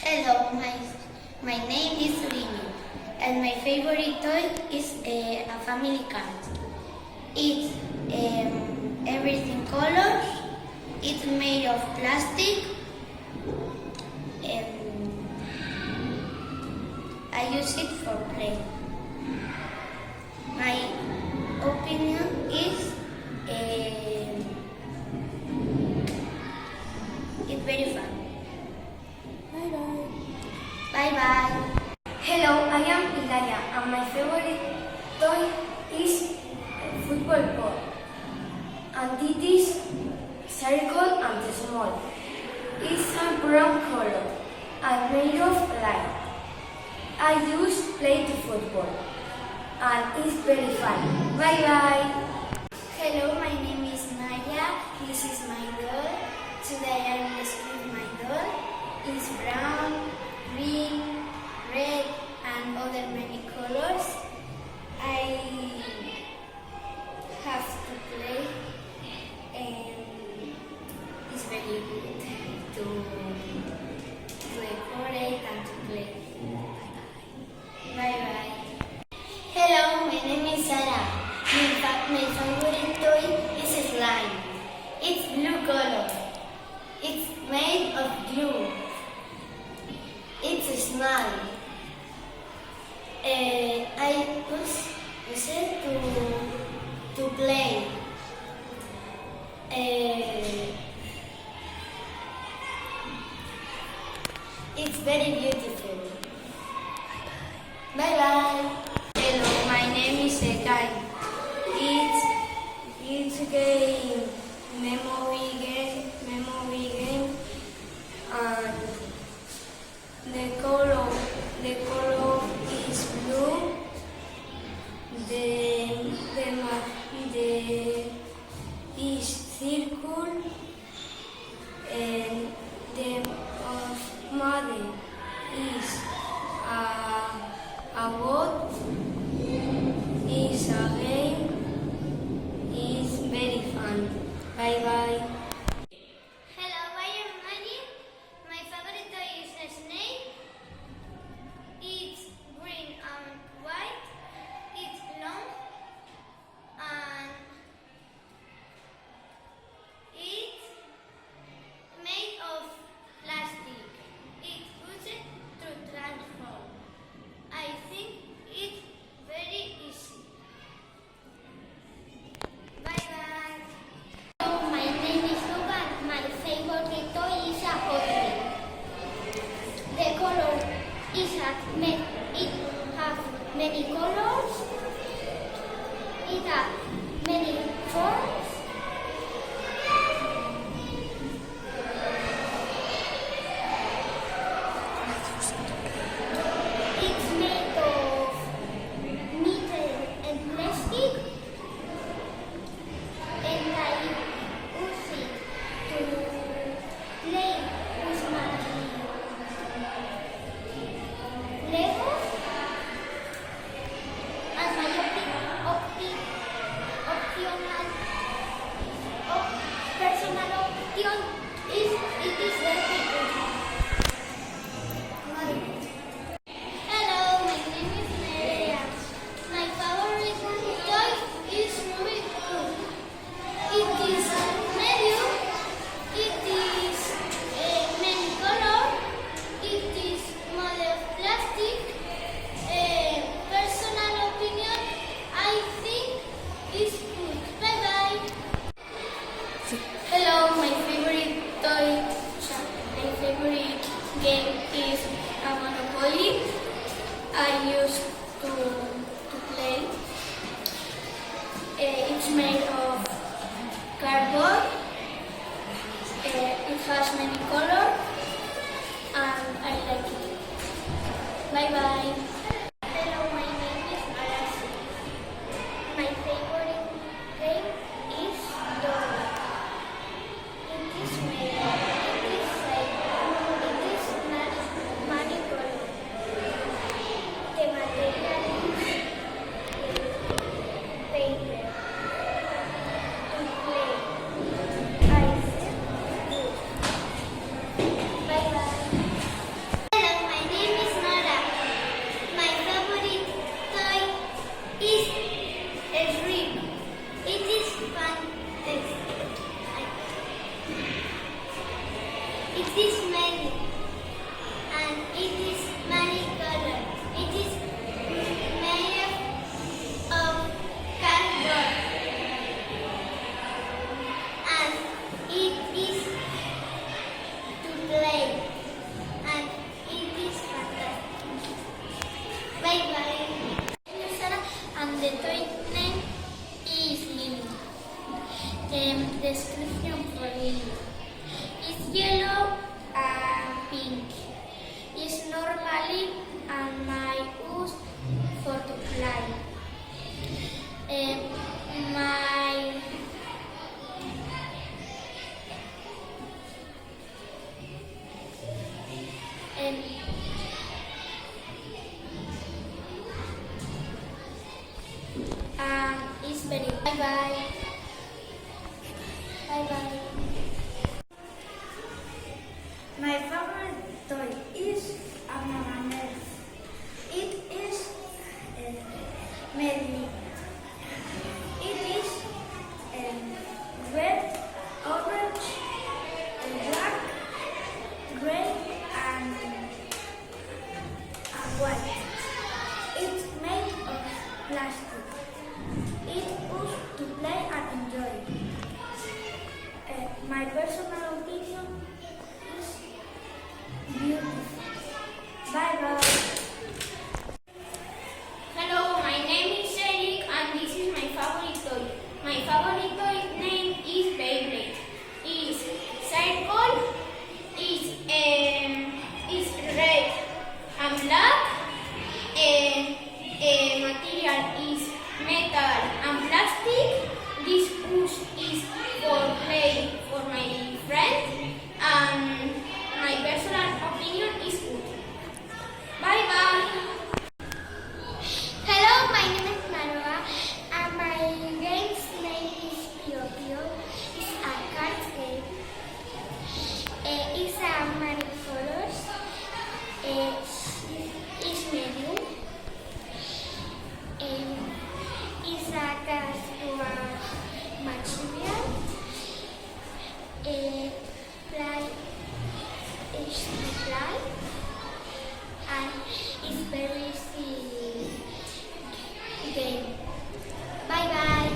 Hello, my name is Rini, and my favorite toy is a family cat. It's everything colors. It's made of plastic. I use it for play. My opinion is it's very fun. Bye bye. Bye bye. Hello, I am Ilaria, and my favorite toy is a football ball. And it is circle and small. It's a brown color and made of light. I used play to football, and it's very fun. Bye bye. Hello, my name is Maya. This is my doll. Today I will describe my doll. It's brown, green, red, and other many colors. I have to play, and it's very good to decorate and to play. Bye bye. Hello, my name is Sarah. My favorite toy is slime. It's blue color. It's made of glue. It's small. I use it to play. It's very beautiful. Bye bye. Hello, my name is Ekai. It's a game, memory game, and the color is blue. The is circle, and the mother is a boat. Is a game. Is very fun. Bye bye. Hello, I am Maggie. My favorite toy is a snake. It's green and white. It's long and it's made of plastic. It uses to transform. I think it's very easy. Bye bye. Hello, my name is Logan. My favorite toy is a hot wheel. The color is it has many colors. It has many forms. It's made of metal and plastic, and I use it to play with my Lego. As my personal option is it is very good. Hello, my name is Maria. My favorite toy is Rubik Cube. It is medium. It is many color. It is made of plastic. Personal opinion, I think it's good. Bye bye. Hello, my favorite game is a Monopoly. I used to play. It's made of cardboard. It has many colors, and I like it. Bye bye. Hello, my name is Arasi. My favorite game is Dora. It is made. It is many colors. The material is paper. To play. I said good. Bye bye. It is many, and it is many colors. It is made of cardboard, and it is to play, and it is fantastic. Bye bye. Sarah, and the toy name is Lily. Description for Lily. It's yellow and pink. It's normally and my use for to fly. My it's very bye bye. Bye bye. My favorite toy is a Mamaner. It is made. It is red, orange, black, gray, and white. It's made of plastic. It was to play and enjoy. My personal opinion is beautiful. Bye bye. Hello, my name is Eric and this is my favorite toy. My favorite toy name is Beyblade. It's circle, it's red and black. Material is metal and plastic. This push is for play for my friend and my personal opinion is good. Bye bye. Hello, my name is Marwa and my game's name is Pio Pio. It's a card game. It's a many colors. It's medium. It's a casual material. Fly is fly and it's very easy game. Bye bye.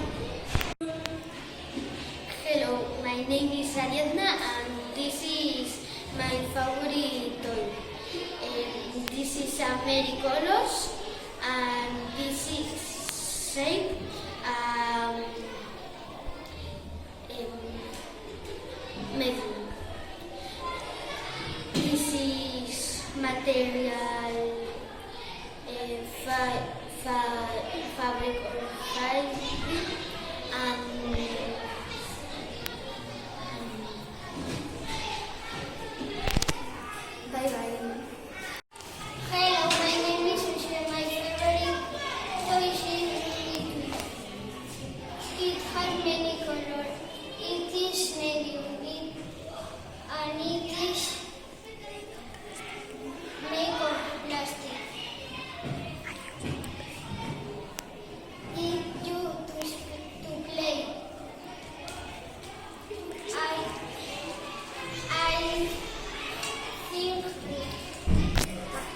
Hello, my name is Ariadna and this is my favorite toy. This is a many colors and this is shape medium. This is material fabric or fabric and bye bye. Hello, my name is Lucia. My favorite toy is Lily. It has many colors. It is medium and it is made of plastic. It used to play. I think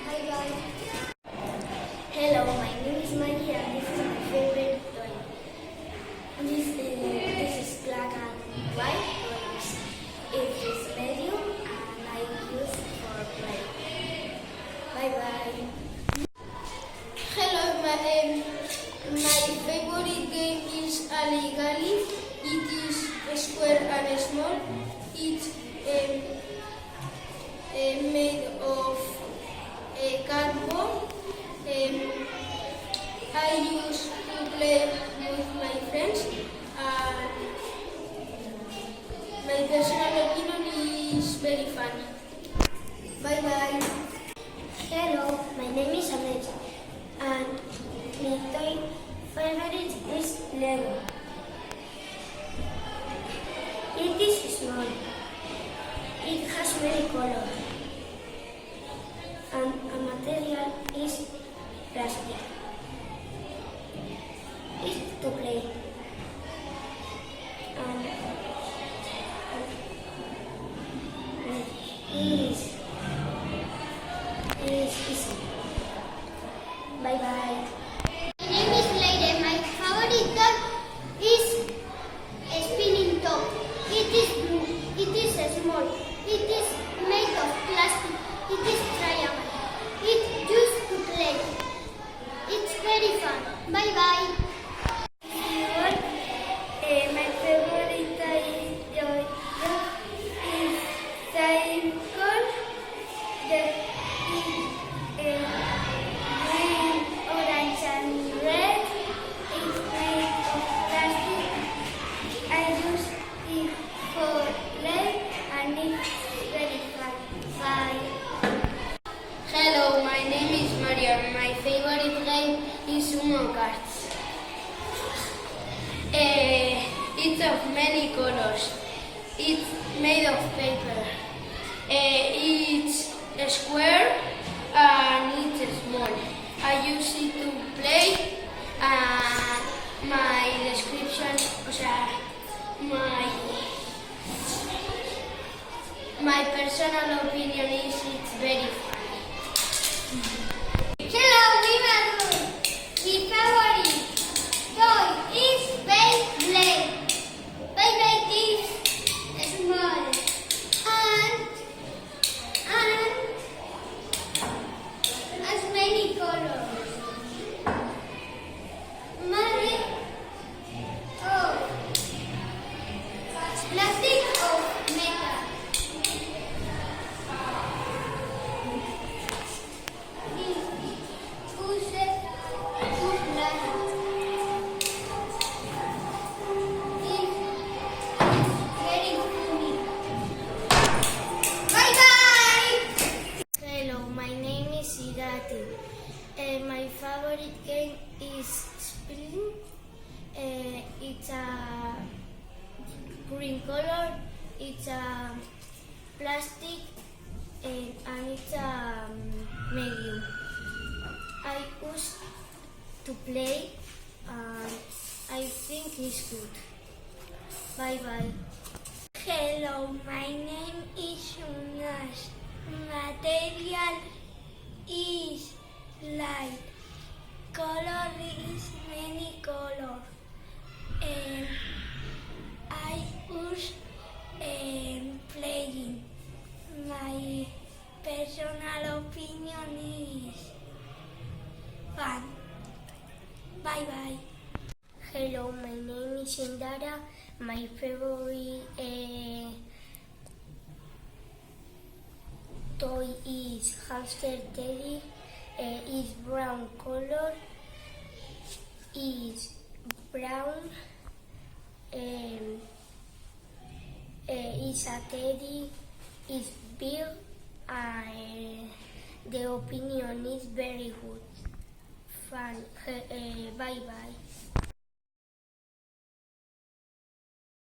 bye bye. Hello, my name is Maria and this is my favorite toy. This is black and white toys. It is medium and I use for play. Bye bye. Hello, my favorite game is Aligali. It is square and small. It's made of cardboard. I used to play with my friends. My personal opinion is very fun. Bye bye. Hello, my name is Annette and my toy favorite is Lego. It is small. It has many colors and a material is plastic. It's to play. And of many colors. It's made of paper. It's square and it's small. I use it to play. My description, o sea, my personal opinion is it's very fun. Hello, Viva! My favorite toy is Beyblade. Beyblade is small and has many colors. Made of plastic of metal. Hello, my name is Irati. My favorite game is Spilling. It's a green color. It's a plastic and it's a medium. I used to play and I think it's good. Bye bye. Hello, my name is Jonas. Material is light. Color is many color. And I use playing. My personal opinion is fun. Bye bye. Hello, my name is Indara. My favorite toy is hamster teddy. Is brown color. Is brown. Is a teddy. Is big. And the opinion is very good. Fun. Bye bye.